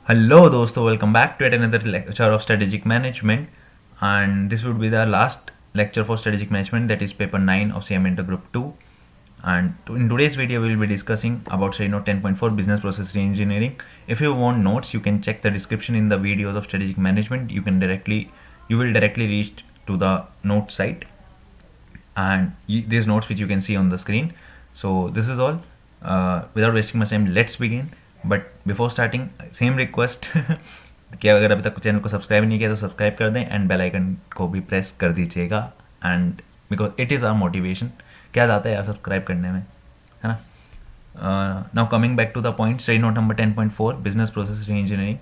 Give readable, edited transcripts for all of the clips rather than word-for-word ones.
Hello, dosto. Welcome back to yet another lecture of strategic management, and this would be the last lecture for strategic management. That is paper 9 of CM Inter Group 2. And in today's video, we will be discussing about say 10.4 business process reengineering. If you want notes, you can check the description in the videos of strategic management. You will directly reach to the note site, and these notes which you can see on the screen. So this is all. Without wasting much time, let's begin. But before starting same request कि अगर अभी तक channel को subscribe नहीं किया तो subscribe कर दें एंड बेल आइकन को भी प्रेस कर दीजिएगा and because it is our motivation. क्या जाता है यार सब्सक्राइब करने में, है ना. Now coming back to the point, study note number 10.4 business process reengineering.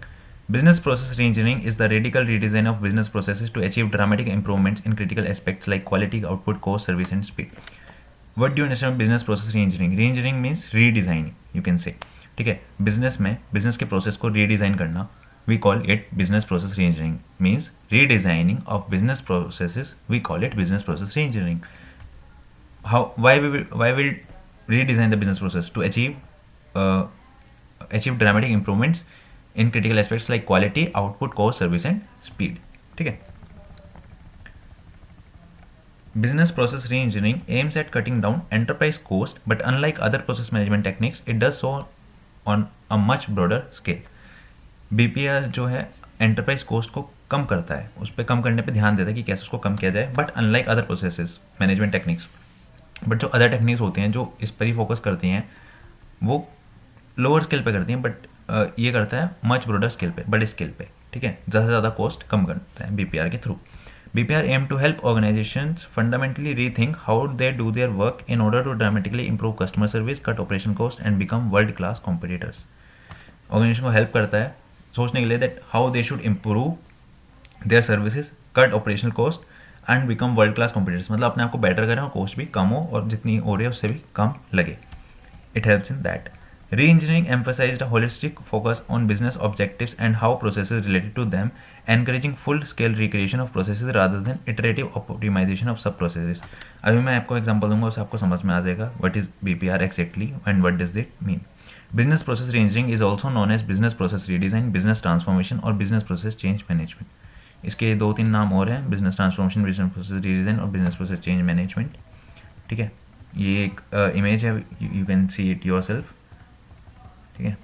Business process reengineering is the radical redesign of business processes to achieve dramatic improvements in critical aspects like quality, output, cost, service, and speed. What do you understand business process reengineering? Reengineering means redesigning, you can say. ठीक है, business में business के process को redesign करना, we call it business process reengineering. Means redesigning of business processes, we call it business process reengineering. Why will redesign the business process? To achieve dramatic improvements in critical aspects like quality, output, cost, service and speed. ठीक है. Business process reengineering aims at cutting down enterprise cost, but unlike other process management techniques, it does so on a much broader scale. BPR जो है enterprise coast को कम करता है, उस पर कम करने पे ध्यान देता है कि कैसे उसको कम किया जाए. But unlike other processes management techniques, but जो अदर टेक्निक्स होती हैं जो इस पर ही फोकस करती हैं वो लोअर स्केल पे करती हैं, बट ये करता है मच ब्रॉडर स्केल पे, बड़े स्केल पे. ठीक है, ज़्यादा से ज़्यादा कॉस्ट कम करता है BPR के through. BPR aim to help organizations fundamentally rethink how they do their work in order to dramatically improve customer service, cut operation cost and become world class competitors. Organization को help करता है सोचने के लिए that how they should improve their services, cut operational cost and become world class competitors. मतलब अपने आप को बेटर करें और कॉस्ट भी कम हो और जितनी हो रही है उससे भी कम लगे. It helps in that. Reengineering emphasized a holistic focus on business objectives and how processes related to them, encouraging full-scale recreation of processes rather than iterative optimization of sub-processes. अभी मैं आपको एग्जांपल दूंगा, उससे आपको समझ में आ जाएगा what is BPR exactly and what does it mean. Business process reengineering is also known as business process redesign, business transformation और business process change management. इसके 2-3 नाम और हैं, business transformation, business process redesign और business process change management. ठीक है, ये एक इमेज है, you can see it yourself. ठीक है.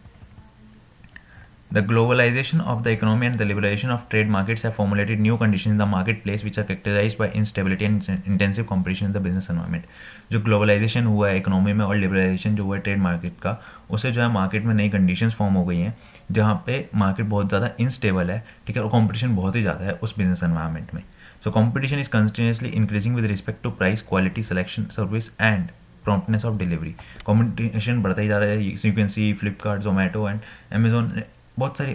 The globalization of the economy and the liberalization of trade markets have formulated new conditions in the marketplace which are characterized by instability and intensive competition in the business environment. जो globalisation हुआ है economy में और liberalisation जो हुआ है trade market का, उससे जो है मार्केट में नई कंडीशंस फॉर्म हो गई हैं जहाँ पे मार्केट बहुत ज़्यादा इनस्टेबल है. ठीक है, और कंपटीशन बहुत ही ज़्यादा है उस बिजनेस एनवायरनमेंट में. So competition is continuously increasing with respect to price, quality, selection, service and promptness of delivery. Competition बढ़ता ही जा रहा है. You can see Flipkart, Zomato and Amazon, बहुत सारी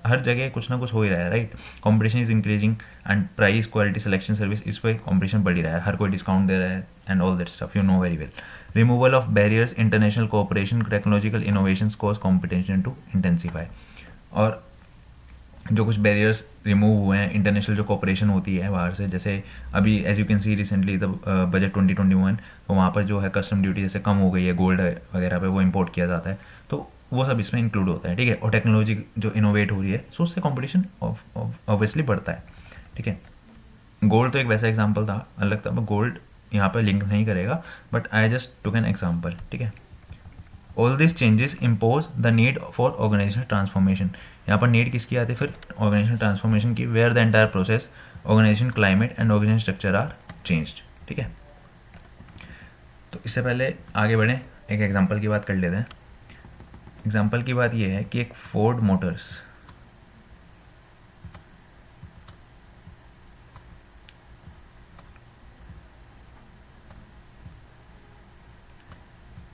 हर जगह कुछ ना कुछ हो ही रहा है. Right, competition is increasing and price, quality, selection, service, इस पर कंपटीशन बढ़ ही रहा है. हर कोई डिस्काउंट दे रहा है and all that stuff, you know very well. Removal of barriers, international cooperation, technological innovations cause competition to intensify. और जो कुछ बैरियर्स रिमूव हुए हैं, इंटरनेशनल जो कोऑपरेशन होती है बाहर से, जैसे अभी as you can see recently the budget 2021, तो वहाँ पर जो है कस्टम ड्यूटी जैसे कम हो गई है, गोल्ड वगैरह पे वो इंपोर्ट किया जाता है, तो वो सब इसमें इंक्लूड होता है. ठीक है, और टेक्नोलॉजी जो इनोवेट हो रही है, सो उससे कॉम्पिटिशन ऑब्वियसली बढ़ता है. ठीक है, गोल्ड तो एक वैसा एग्जाम्पल था, अलग था, गोल्ड यहाँ पर लिंक नहीं करेगा, but I just took an example. ठीक है, all this changes impose the need for organisational transformation. यहाँ पर नीड किसकी आती है फिर? ऑर्गेनाइजेशनल ट्रांसफॉर्मेशन की, where the entire process, organisation, climate and organisation structure are changed. ठीक है, तो इससे पहले आगे बढ़ें, एक एग्जांपल की बात कर लेते हैं. एग्जांपल की बात यह है कि एक फोर्ड मोटर्स,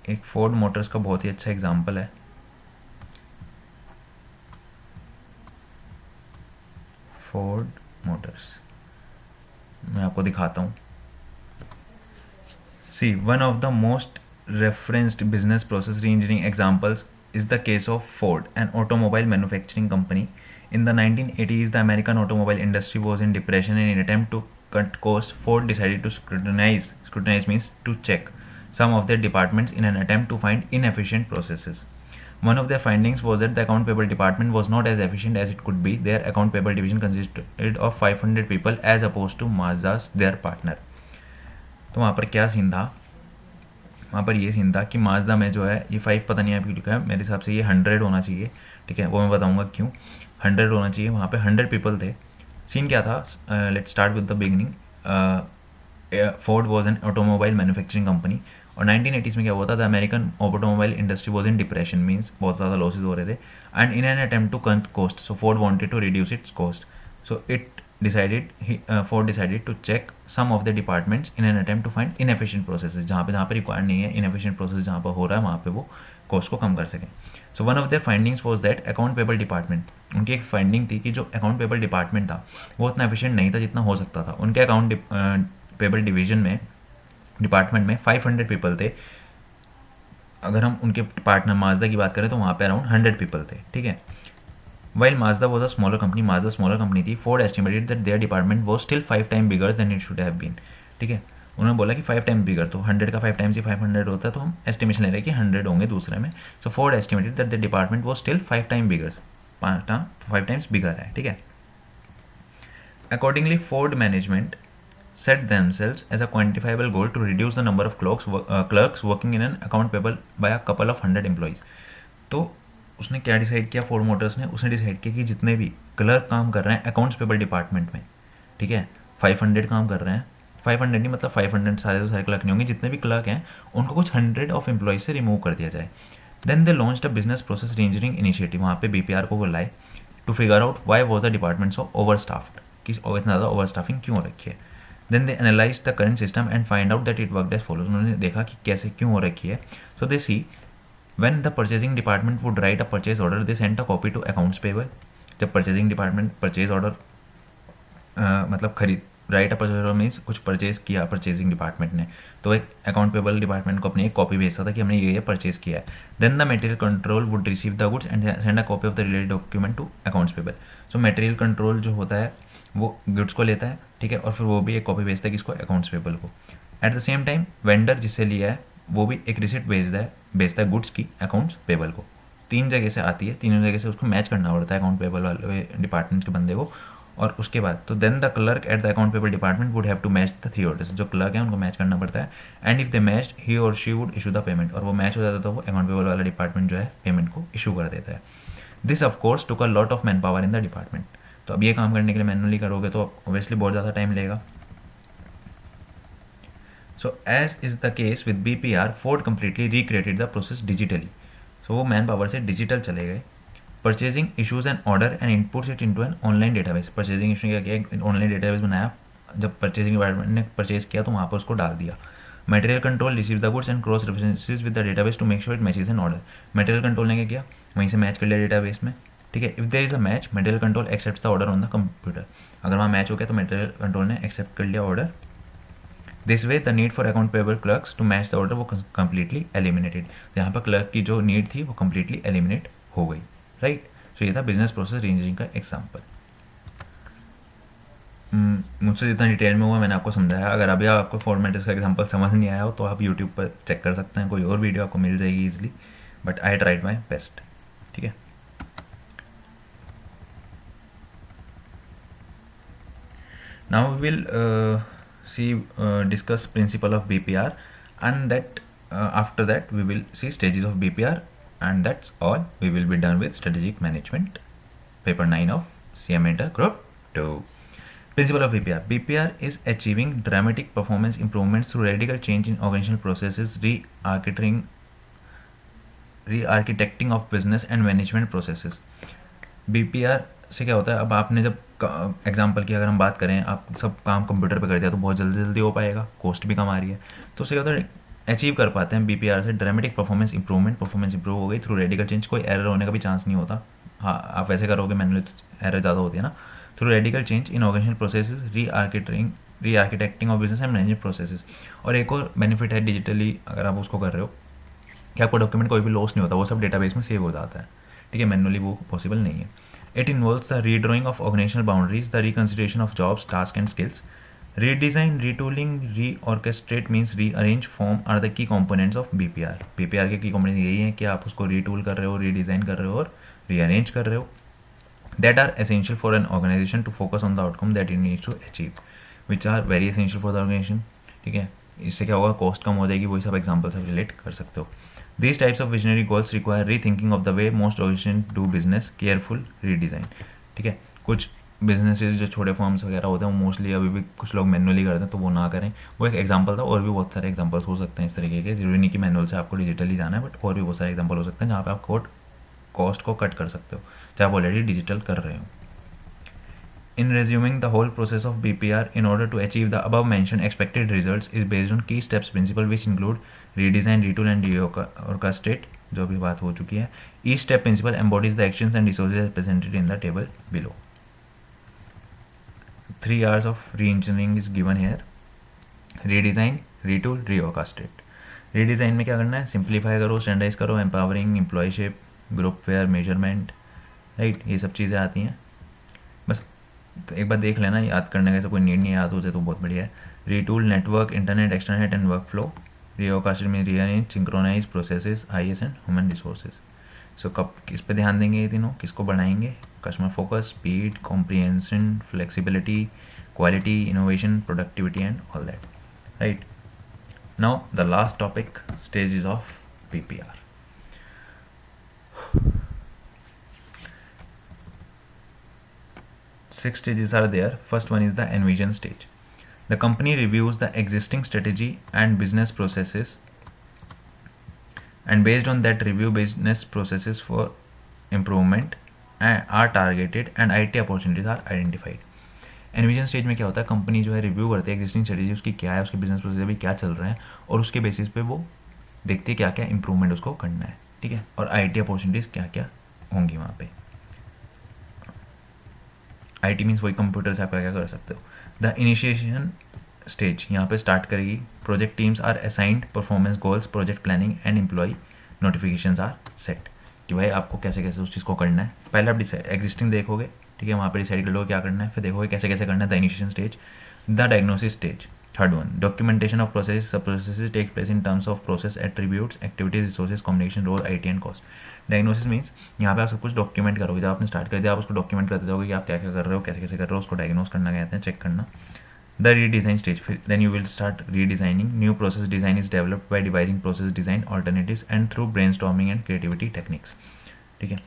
एक फोर्ड मोटर्स का बहुत ही अच्छा एग्जांपल है. फोर्ड मोटर्स मैं आपको दिखाता हूँ. See, one of the most referenced business process reengineering examples is the case of Ford, an automobile manufacturing company. In the 1980s, the American automobile industry was in depression, and in an attempt to cut costs, Ford decided to scrutinize means to check some of their departments in an attempt to find inefficient processes. One of their findings was that the account payable department was not as efficient as it could be. Their account payable division consisted of 500 people as opposed to Mazda's their partner. तो वहाँ पर क्या scene था, वहाँ पर ये scene था कि माजदा में जो है ये 5 पता नहीं आपको लिखा है, मेरे हिसाब से ये 100 होना चाहिए, ठीक है, वो मैं बताऊँगा क्यों 100 होना चाहिए। वहाँ पे 100 पीपल थे। सीन क्या था, let start with the beginning. Ford was an automobile manufacturing company और 1980s में क्या हुआ था, the American automobile industry was in depression, means बहुत ज़्यादा लॉसेज हो रहे थे, and in an attempt to cut cost, so Ford wanted to reduce its cost, so Ford decided to check some of the departments in an attempt to find inefficient processes, जहाँ पे required नहीं है, inefficient process जहाँ पर हो रहा है वहाँ पे वो कॉस्ट को कम कर सकें। So one of their findings was that account payable department, उनकी एक फाइंडिंग थी कि जो अकाउंट पेबल डिपार्टमेंट था वो उतना एफिशिएंट नहीं था जितना हो सकता था। उनके अकाउंट पेबल डिवीजन में, डिपार्टमेंट में 500 पीपल थे। अगर हम उनके पार्टनर माजदा की बात करें तो वहाँ पे अराउंड 100 पीपल थे, ठीक है। While Mazda was a smaller company, Mazda smaller company थी, Ford estimated that their department was still 5 times bigger than it should have been, ठीक है। उन्होंने बोला कि 5 टाइम बिगर, तो 100 का 5 टाइम्स ही 500 होता है, तो हम एस्टिमेशन ले रहे हैं कि 100 होंगे दूसरे में। So Ford estimated that the department was still 5 time bigger, 5 times bigger है, ठीक है। Accordingly, Ford management set themselves as a quantifiable goal to reduce the number of clerks working in an account payable by a couple of 100 employees। तो उसने क्या decide किया, Ford Motors ने, उसने decide किया कि जितने भी क्लर्क काम कर रहे हैं अकाउंट्स पेबल डिपार्टमेंट में, ठीक है, 500 काम कर रहे हैं, 500 नहीं मतलब 500 सारे तो सारे क्लर्क नहीं होंगे, जितने भी क्लर्क हैं उनको कुछ 100 ऑफ एम्प्लॉइज से रिमूव कर दिया जाए। Then they launched a business process reengineering initiative, वहाँ पे बीपीआर को बुलाए to figure out why was the department so over staffed, कि इतना ज़्यादा ओवर स्टाफिंग क्यों हो रखी है। Then they analyse the current system and find out that it work as follows, उन्होंने देखा कि कैसे क्यों हो रखी है। सो दे सी when the purchasing department would write a purchase order, they sent a copy to accounts payable। जब purchasing department purchase order मतलब खरीद right a purchase order means कुछ परचेज किया purchasing डिपार्टमेंट ने, तो एक अकाउंट पेबल डिपार्टमेंट को अपनी एक कॉपी भेजता था कि हमने ये परचेज किया है। Then the material control would receive the goods and send a copy of the related document to accounts payable. So material control जो होता है वो गुड्स को लेता है, ठीक है, और फिर वो भी एक कॉपी भेजता है किसको, अकाउंट्स पेबल को। At the same time vendor जिससे लिया है वो भी एक रिसिप्ट भेजता है गुड्स की अकाउंट्स पेबल को। 3 जगह से आती है, तीनों जगह से उसको मैच करना पड़ता है अकाउंट पेबल वाले डिपार्टमेंट के बंदे को। और उसके बाद तो then the clerk at the account payable department would have to match the 3 orders, जो क्लर्क है उनको मैच करना पड़ता है। एंड इफ दे मैच्ड ही और she would issue the payment, और वो मैच हो जाता है तो वो अकाउंट पेबल वाला डिपार्टमेंट जो है पेमेंट को इशू कर देता है। This of course took a lot of man power in the department. तो अब ये काम करने के लिए मैनुअली करोगे तो ऑब्वियसली बहुत ज़्यादा टाइम लेगा। So as is the case with BPR, Ford completely recreated the process digitally. So वो मैन पावर से डिजिटल चले गए। Purchasing issues an order and inputs it into an online database. Purchasing issue ने क्या किया, online database बनाया, जब purchasing department ने परचेज किया तो वहाँ पर उसको डाल दिया। Material control receive the goods and cross references with the database to make sure it matches an order. Material control ने क्या किया, वहीं से मैच कर लिया डेटाबेस में, ठीक है। If there is a match, material control accept the order on the computer. अगर वहाँ मैच हो गया तो मटेरियल कंट्रोल ने एक्सेप्ट कर लिया order. This way the need for account payable clerks to match the order वो कम्प्लीटली एलिमिनेटेड। यहाँ पर क्लर्क की जो नीड थी वो कम्प्लीटली एलिमिनेट हो गई, राइट। सो ये था बिजनेस प्रोसेस रीइंजीनियरिंग का एग्जाम्पल। मुझसे जितना डिटेल में हुआ मैंने आपको समझाया। अगर अभी आपको फॉर्मेट का एग्जाम्पल समझ नहीं आया हो तो आप यूट्यूब पर चेक कर सकते हैं, कोई और वीडियो आपको मिल जाएगी easily, but I tried my best, ठीक है। Now we will discuss principle of BPR, and that after that we will see stages of BPR, and that's all. We will be done with strategic management, paper 9 of CMA Inter Group 2. Principle of BPR. BPR is achieving dramatic performance improvements through radical change in organizational processes, re-architecting of business and management processes. BPR से क्या होता है, अब आपने जब example की अगर हम बात करें, आप सब काम कंप्यूटर पे कर दिया तो बहुत जल्दी जल्दी हो पाएगा, कॉस्ट भी कम आ रही है। तो उससे क्या होता है, अचीव कर पाते हैं बीपीआर से dramatic performance improvement, performance improve हो गई थ्रू रेडिकल चेंज, कोई एरर होने का भी चांस नहीं होता। हाँ, आप वैसे करोगे मैनुअली तो एरर ज़्यादा होती है ना। Through radical change in organisational processes, rearchitecting of business and management processes. और एक और बेनिफिट है डिजिटली अगर आप उसको कर रहे हो कि आपको डॉक्यूमेंट कोई भी लॉस नहीं होता, वो सब डेटाबेस में सेव हो जाता है, ठीक है। मैनुअली वो पॉसिबल नहीं है। It involves the redrawing of organizational boundaries, the reconsideration of jobs, tasks and skills, Redesign, retooling, reorchestrate means rearrange form are the key components of BPR. BPR के key components यही हैं कि आप उसको retool कर रहे हो, redesign कर रहे हो और rearrange कर रहे हो. That are essential for an organization to focus on the outcome that it needs to achieve, which are very essential for the organization. ठीक है, इससे क्या होगा, कॉस्ट कम हो जाएगी. वही सब एग्जाम्पल से रिलेट कर सकते हो. These types of visionary goals require rethinking of the way most organizations do business, careful redesign. ठीक है, कुछ बिजनेसेस जो छोटे फॉर्म्स वगैरह होते हैं वो मोस्टली अभी भी कुछ लोग मैनुअली करते हैं, तो वो ना करें. वो एक एग्जांपल था, और भी बहुत सारे एग्जांपल्स हो सकते हैं इस तरीके के. जरूरी नहीं कि मैनुअल से आपको डिजिटली जाना है, बट और भी बहुत सारे एग्जांपल हो सकते हैं जहाँ पे आप कॉस्ट को कट कर सकते हो, चाहे आप ऑलरेडी डिजिटल कर रहे हो. In resuming the whole process of BPR, in order to achieve the above mentioned expected results is based on key steps principle which include redesign, retool and reorchestrate, जो भी बात हो चुकी है. Each step principle embodies the actions and resources presented in the table below. 3 hours of re-engineering is given here. Redesign, retool, reorchestrate. Redesign में क्या करना है, सिंप्लीफाई करो, स्टैंडर्डाइज करो, empowering, employeeship, group fair, measurement, right, ये सब चीज़ें आती हैं. बस तो एक बार देख लेना, याद करने का ऐसा कोई नीड नहीं, याद हो जाए तो बहुत बढ़िया है. Retool, network, internet, extranet and work flow. Reorchestrate में rearrange, synchronise, processes, IS and human resources. So कब किस पे ध्यान देंगे ये तीनों, किसको बढ़ाएंगे, customer focus, speed, comprehension, flexibility, quality, innovation, productivity and all that, right. Now the last topic, stages of BPR. Six stages are there. First one is the envision stage. The company reviews the existing strategy and business processes, and based on that review, business processes for improvement are targeted and IT opportunities are identified. Envision stage में क्या होता है, company जो है review करती है existing strategy उसकी क्या है, उसके बिजनेस प्रोसेस अभी क्या चल रहे हैं, और उसके बेसिस पे वो देखती है क्या क्या इंप्रूवमेंट उसको करना है. ठीक है, और IT अपॉर्चुनिटीज़ क्या क्या होंगी वहाँ पे. IT मीन्स वही कंप्यूटर से आप क्या क्या कर सकते हो. द इनिशिएशन स्टेज यहाँ पे स्टार्ट करेगी. Project teams are assigned performance goals, project planning and employ notifications are set, कि भाई आपको कैसे कैसे उस चीज़ को करना है. पहले आप डिसाइड एग्जिस्टिंग देखोगे, ठीक है, वहाँ पे डिसाइड कर लो क्या करना है, फिर देखोगे कैसे कैसे करना है. The initiation stage. The diagnosis stage, third one. Documentation of process, sub process take place in terms of process attributes, activities, resources, communication, role, IT and cost. Diagnosis means यहाँ पे आप सब कुछ डॉक्यूमेंट करोगे. जब आपने स्टार्ट कर दिया आप उसको डॉक्यूमेंट करते जाओगे कि आप क्या क्या कर रहे हो, कैसे कैसे कर रहे हो, उसको डायग्नोस करना कहते हैं, चेक करना. द रीडिज़ाइन स्टेज, फिर then you will start redesigning. New process design is developed by devising process design alternatives and through brainstorming and creativity techniques. ठीक है,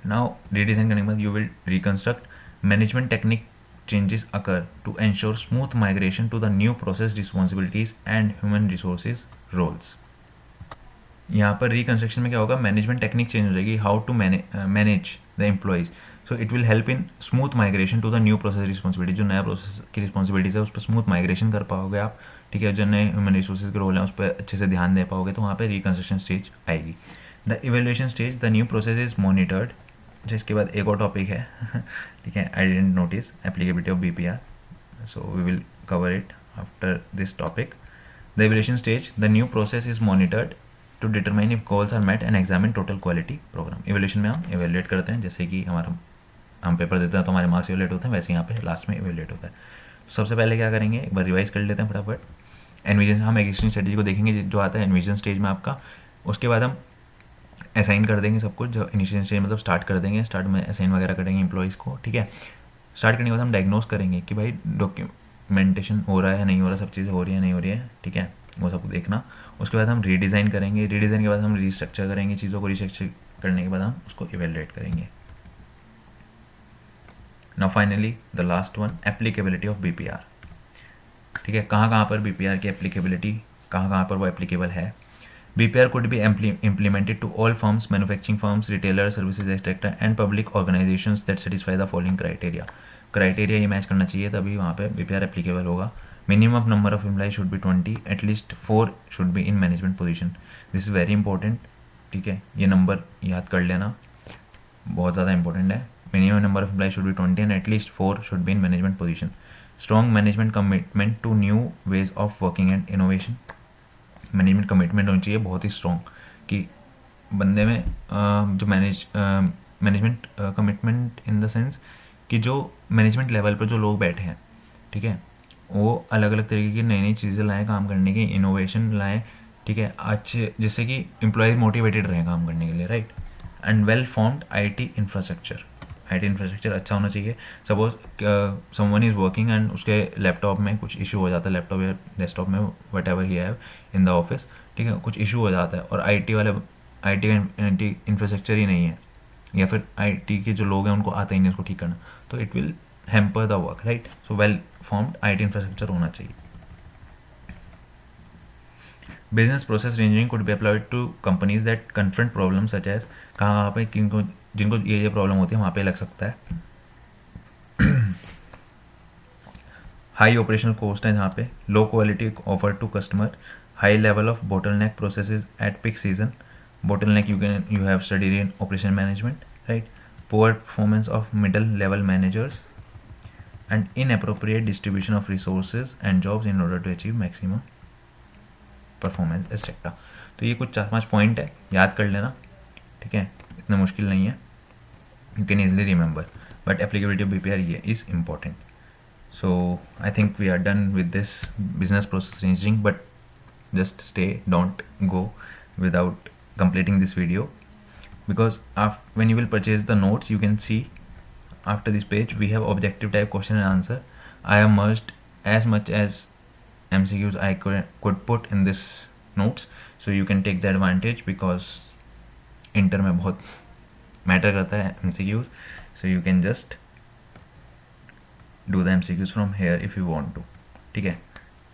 नाउ रीडिज़ाइन करने के बाद you will reconstruct. Management technique changes occur to ensure smooth migration to the new process responsibilities and human resources roles. यहाँ पर reconstruction में क्या होगा, मैनेजमेंट टेक्निक चेंज हो जाएगी. How to manage the employees, so it will help in smooth migration to the new process responsibility. जो नया process की रिस्पॉन्सिबिलिटीज है उस पर स्मूथ माइग्रेशन कर पाओगे आप. ठीक है, जो नए ह्यूमन रिसोर्सेज के रोल हैं उस पर अच्छे से ध्यान दे पाओगे, तो वहाँ पर रिकंस्ट्रक्शन स्टेज आएगी. The evaluation stage, the new process is monitored. इसके बाद एक और टॉपिक है, ठीक है, I didn't notice applicability of BPR, so we will cover it after this topic. The evaluation stage, the new process is monitored to determine if goals are met and examine total quality program. Evaluation में हम evaluate करते हैं, जैसे कि हम paper देते हैं तो हमारे मार्क्स इवेल्युएट होते हैं, वैसे यहाँ पे लास्ट में इवेल्युएट होता है. सबसे पहले क्या करेंगे, एक बार रिवाइज कर लेते हैं फटाफट. एनविजन, हम एग्जिस्टिंग स्ट्रेटेजी को देखेंगे जो आता है एनविजन स्टेज में आपका. उसके बाद हम असाइन कर देंगे सब कुछ, जो इनिशियल स्टेज मतलब स्टार्ट कर देंगे, स्टार्ट में असाइन वगैरह करेंगे एम्प्लॉइज़ को. ठीक है, स्टार्ट करने के बाद हम डायग्नोस करेंगे कि भाई डॉक्यूमेंटेशन हो रहा है नहीं हो रहा, सब चीज़ें हो रही है नहीं हो रही है. ठीक है, वो सब देखना. उसके बाद हम रीडिज़ाइन करेंगे. रीडिज़ाइन के बाद हम रीस्ट्रक्चर करेंगे चीज़ों को. रीस्ट्रक्चर करने के बाद हम उसको इवेलुएट करेंगे. Now finally the last one, applicability of BPR. ठीक है, कहाँ कहाँ पर BPR की एप्लीकेबिलिटी, कहाँ कहाँ पर वो एप्लीकेबल है. BPR could be implemented to all firms, manufacturing firms, retailers, services, etc. and public organizations that satisfy the following criteria. Criteria ये मैच करना चाहिए तभी वहाँ पे BPR applicable होगा. Minimum number of employees should be 20. At least 4 should be in management position. This is very important. ठीक है, ये नंबर याद कर लेना, बहुत ज़्यादा इंपॉर्टेंट है. Minimum number of employees should be 20 and at least 4 should be in management position. Strong management commitment to new ways of working and innovation. Management commitment होनी चाहिए बहुत ही स्ट्रॉन्ग, कि बंदे में जो management commitment in the sense कि जो management level पर जो लोग बैठे हैं, ठीक है, वो अलग अलग तरीके की नई नई चीज़ें लाएँ काम करने की, इनोवेशन लाएँ, ठीक है, अच्छे, जिससे कि एम्प्लॉयज़ मोटिवेटेड रहें काम करने के लिए, right. And well formed IT infrastructure, IT infrastructure अच्छा होना चाहिए। Suppose someone is working and उसके लैपटॉप में कुछ इशू हो जाता है, लैपटॉप या डेस्कटॉप में, what ever he have in the office, ठीक है, कुछ इशू हो जाता है और आईटी वाले, आईटी का इंफ्रास्ट्रक्चर ही नहीं है, या फिर आईटी के जो लोग हैं उनको आता ही नहीं उसको ठीक करना, तो it will hamper the work, right. So well formed IT infrastructure होना चाहिए। Business process reengineering could be applied to companies that confront problem such as, कहाँ पे किनको जिनको ये प्रॉब्लम होती है वहाँ पे लग सकता है। हाई ऑपरेशनल कॉस्ट है जहाँ पे, low quality offer to customer, high level of bottleneck process at peak season, bottleneck you have studied in operation management, right, poor performance of middle level managers and inappropriate distribution of resources and jobs in order to achieve maximum performance etc. तो ये कुछ 4-5 point है, याद कर लेना, ठीक है, इतना मुश्किल नहीं है, you can easily remember, but applicability of BPR ये is important. So I think we are done with this business process ranging, but just stay, don't go without completing this video, because when you will purchase the notes you can see after this page we have objective type question and answer. I have merged as much as MCQs I could put in this notes, so you can take the advantage because inter में बहुत matter करता है MCQs, so you can just do the MCQs from here if you want to, ठीक है।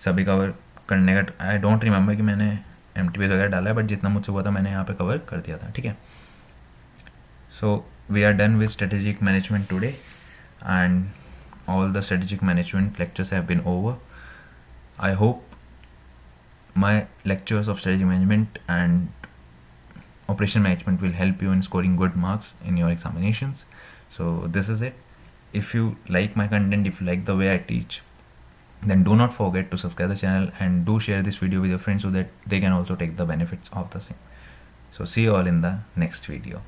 सभी cover करने का I don't remember कि मैंने MTBS वगैरह डाला है, बट जितना मुझसे हुआ था मैंने यहाँ पे कवर कर दिया था, ठीक है। सो we are done with strategic management today, and all the strategic management lectures have been over. I hope my lectures of strategic management and operation management will help you in scoring good marks in your examinations. So this is it. If you like my content, if you like the way I teach, then do not forget to subscribe the channel and do share this video with your friends so that they can also take the benefits of the same. So see you all in the next video.